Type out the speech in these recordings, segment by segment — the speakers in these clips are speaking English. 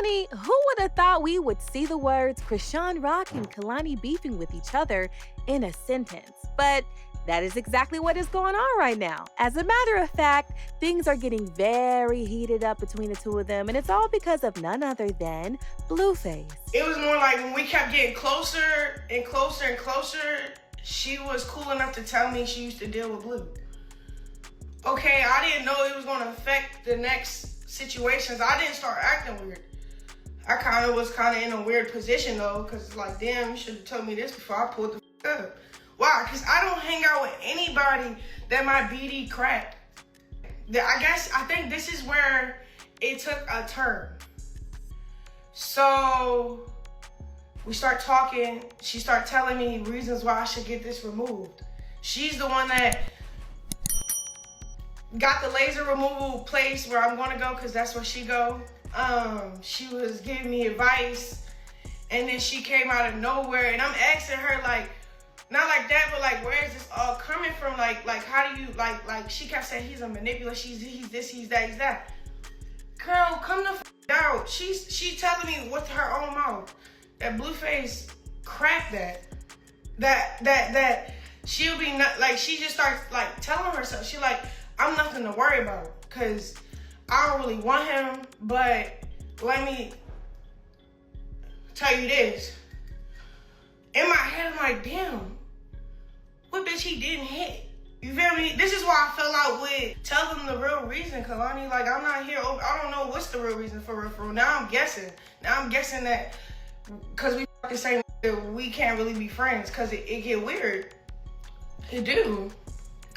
Kehlani, who would have thought we would see the words Chrisean Rock and Kehlani beefing with each other in a sentence? But that is exactly what is going on right now. As a matter of fact, things are getting very heated up between the two of them, and it's all because of none other than Blueface. It was more like when we kept getting closer and closer and closer, she was cool enough to tell me she used to deal with Blue. Okay, I didn't know it was going to affect the next situations. I didn't start acting weird. I was in a weird position though, because it's like, damn, you should have told me this before I pulled the up. Why? Because I don't hang out with anybody that my BD cracked. I think this is where it took a turn. So we start talking. She started telling me reasons why I should get this removed. She's the one that got the laser removal place where I'm gonna go, because that's where she go. She was giving me advice, and then she came out of nowhere, and I'm asking her, like, not like that, but like, where is this all coming from? Like how do you, like she kept saying he's a manipulator, he's this, he's that, he's that. Girl, come the f out. She telling me with her own mouth that Blueface cracked that she'll be not, like, she just starts like telling herself, she like, I'm nothing to worry about, because I don't really want him, but let me tell you this. In my head, I'm like, damn, what bitch he didn't hit? You feel me? This is why I fell out with, tell them the real reason, Kehlani. Like, I'm not here, I don't know what's the real reason for real. Now I'm guessing that because we the same, we can't really be friends, because it get weird. It do.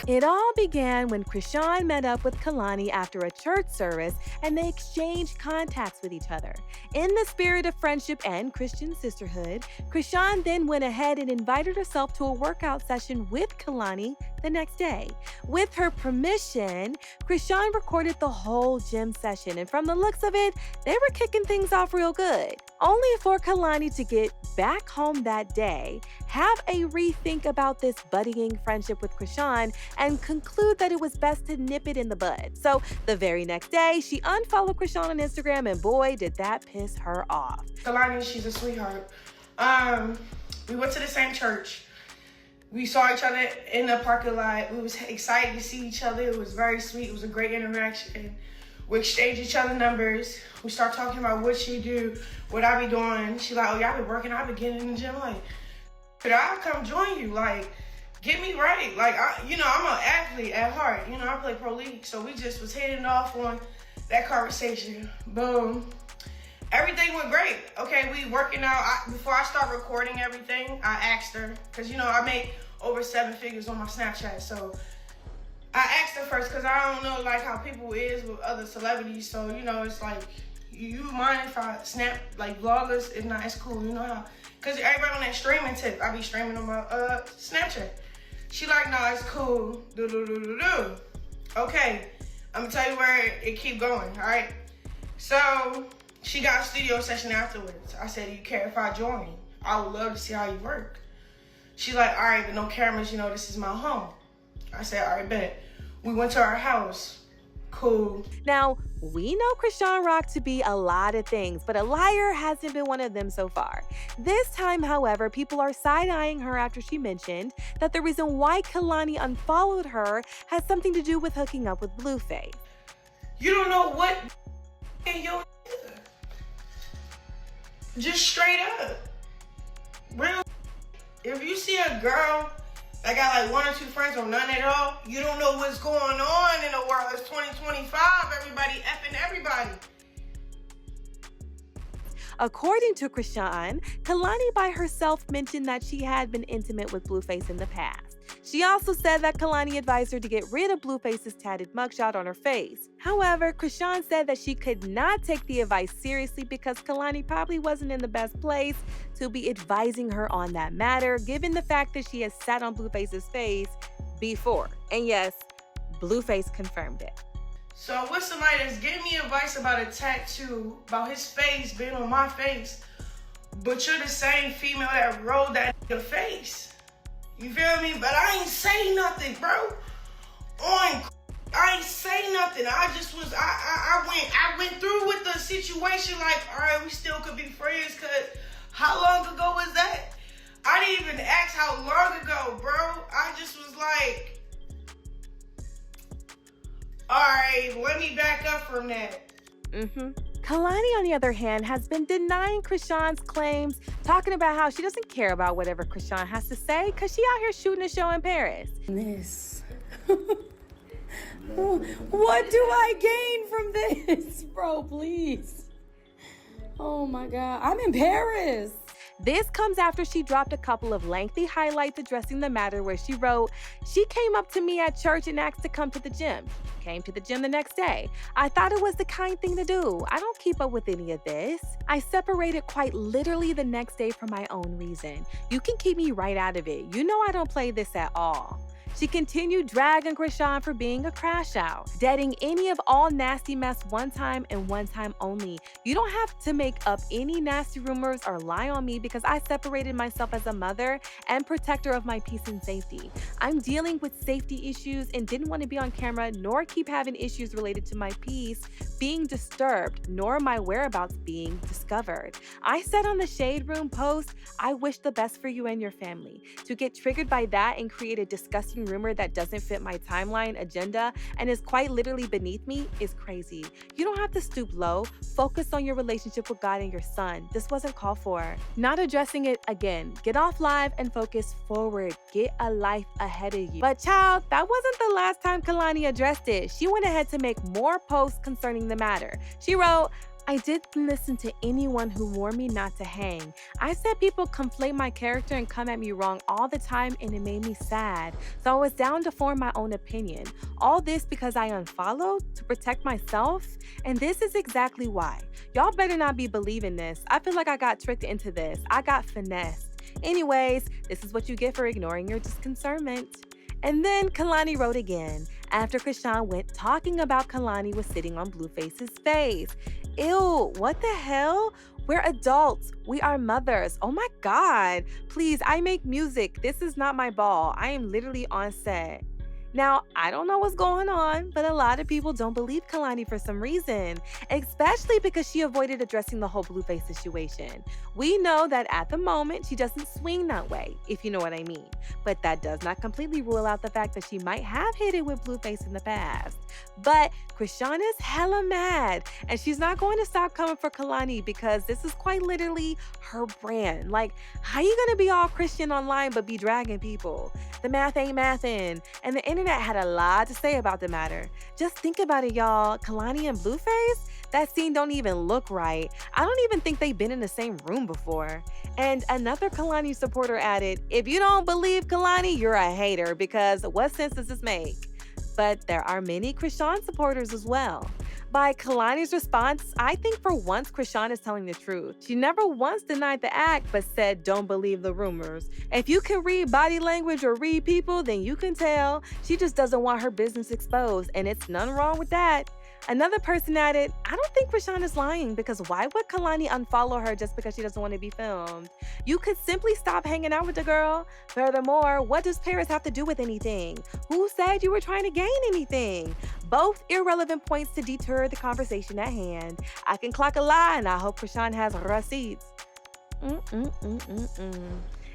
It all began when Chrisean met up with Kehlani after a church service, and they exchanged contacts with each other. In the spirit of friendship and Christian sisterhood, Chrisean then went ahead and invited herself to a workout session with Kehlani the next day. With her permission, Chrisean recorded the whole gym session, and from the looks of it, they were kicking things off real good. Only for Kehlani to get back home that day, have a rethink about this budding friendship with Chrisean, and conclude that it was best to nip it in the bud. So the very next day, she unfollowed Chrisean on Instagram, and boy, did that piss her off. Kehlani, she's a sweetheart. We went to the same church. We saw each other in the parking lot. We was excited to see each other. It was very sweet. It was a great interaction. We exchanged each other numbers. We start talking about what she do, what I be doing. She like, oh, y'all been working, I been getting in the gym. Like, could I come join you? Like, get me right. Like, I'm an athlete at heart. I play pro league. So we just was heading off on that conversation. Boom. Everything went great. Okay, we working out. Before I start recording everything, I asked her, because, I make over 7 figures on my Snapchat. So I asked her first, because I don't know, like, how people is with other celebrities. So, it's like, you mind if I snap, like, vloggers? If not, it's cool. You know how? Because everybody on that streaming tip, I be streaming on my Snapchat. She like, nah, it's cool. Okay, I'm going to tell you where it keep going, all right? So she got a studio session afterwards. I said, do you care if I join? I would love to see how you work. She like, all right, but no cameras, this is my home. I said, all right, bet. We went to our house. Cool. Now, we know Chrisean Rock to be a lot of things, but a liar hasn't been one of them so far. This time, however, people are side-eyeing her after she mentioned that the reason why Kehlani unfollowed her has something to do with hooking up with Blueface. You don't know what in your just straight up. Real. If you see a girl that got like 1 or 2 friends or none at all, you don't know what's going on in the world. It's 2025, everybody effing everybody. According to Chrisean, Kehlani by herself mentioned that she had been intimate with Blueface in the past. She also said that Kehlani advised her to get rid of Blueface's tatted mugshot on her face. However, Chrisean said that she could not take the advice seriously because Kehlani probably wasn't in the best place to be advising her on that matter, given the fact that she has sat on Blueface's face before. And yes, Blueface confirmed it. So with somebody that's giving me advice about a tattoo, about his face being on my face, but you're the same female that rolled that in your face. You feel me? But I ain't say nothing, bro. On I ain't say nothing. I just was, I went through with the situation like, all right, we still could be friends, because how long ago was that? I didn't even ask how long ago, bro. I just was like, all right, let me back up from that. Kehlani, on the other hand, has been denying Chrisean's claims, talking about how she doesn't care about whatever Chrisean has to say because she out here shooting a show in Paris. This. What do I gain from this? Bro, please. Oh my God. I'm in Paris. This comes after she dropped a couple of lengthy highlights addressing the matter where she wrote, "She came up to me at church and asked to come to the gym. Came to the gym the next day. I thought it was the kind thing to do. I don't keep up with any of this. I separated quite literally the next day for my own reason. You can keep me right out of it. You know I don't play this at all." She continued dragging Chrisean for being a crash out, deading any of all nasty mess one time and one time only. You don't have to make up any nasty rumors or lie on me because I separated myself as a mother and protector of my peace and safety. I'm dealing with safety issues and didn't want to be on camera nor keep having issues related to my peace being disturbed, nor my whereabouts being discovered. I said on the Shade Room post, "I wish the best for you and your family." To get triggered by that and create a disgusting rumor that doesn't fit my timeline agenda and is quite literally beneath me is crazy. You don't have to stoop low. Focus on your relationship with God and your son. This wasn't called for. Not addressing it again. Get off live and focus forward. Get a life ahead of you. But child, that wasn't the last time Kehlani addressed it. She went ahead to make more posts concerning the matter. She wrote, "I didn't listen to anyone who warned me not to hang. I said people conflate my character and come at me wrong all the time, and it made me sad. So I was down to form my own opinion. All this because I unfollowed to protect myself, and this is exactly why. Y'all better not be believing this. I feel like I got tricked into this. I got finessed. Anyways, this is what you get for ignoring your disconcernment." And then Kehlani wrote again, after Chrisean went talking about Kehlani was sitting on Blueface's face. Ew, what the hell? We're adults. We are mothers. Oh my God. Please, I make music. This is not my ball. I am literally on set. Now, I don't know what's going on, but a lot of people don't believe Kehlani for some reason, especially because she avoided addressing the whole Blueface situation. We know that at the moment, she doesn't swing that way, if you know what I mean. But that does not completely rule out the fact that she might have hit it with Blueface in the past. But Chrisean is hella mad, and she's not going to stop coming for Kehlani because this is quite literally her brand. Like, how you gonna be all Christian online but be dragging people? The math ain't mathin', and the internet had a lot to say about the matter. Just think about it, y'all. Kehlani and Blueface? That scene don't even look right. I don't even think they've been in the same room before. And another Kehlani supporter added, "If you don't believe Kehlani, you're a hater because what sense does this make?" But there are many Chrisean supporters as well. By Kehlani's response, I think for once Chrisean is telling the truth. She never once denied the act, but said, "Don't believe the rumors." If you can read body language or read people, then you can tell. She just doesn't want her business exposed, and it's none wrong with that. Another person added, "I don't think Chrisean is lying because why would Kehlani unfollow her just because she doesn't want to be filmed? You could simply stop hanging out with the girl. Furthermore, what does Paris have to do with anything? Who said you were trying to gain anything?" Both irrelevant points to deter the conversation at hand. I can clock a lie, and I hope Chrisean has receipts.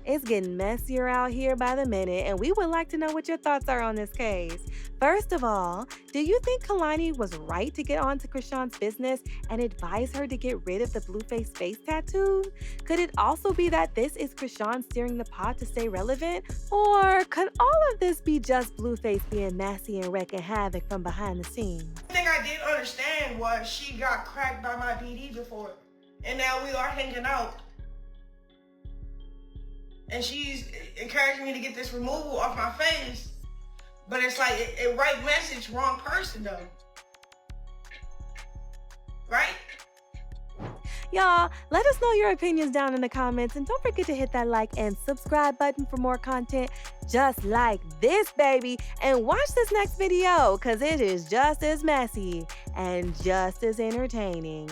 It's getting messier out here by the minute, and we would like to know what your thoughts are on this case. First of all, do you think Kehlani was right to get onto Chrisean's business and advise her to get rid of the Blueface face tattoo? Could it also be that this is Chrisean steering the pot to stay relevant? Or could all of this be just Blueface being messy and wrecking havoc from behind the scenes? The thing I didn't understand was she got cracked by my PD before, and now we are hanging out. And she's encouraging me to get this removal off my face. But it's like, it right message, wrong person though. Right? Y'all, let us know your opinions down in the comments, and don't forget to hit that like and subscribe button for more content just like this, baby. And watch this next video, because it is just as messy and just as entertaining.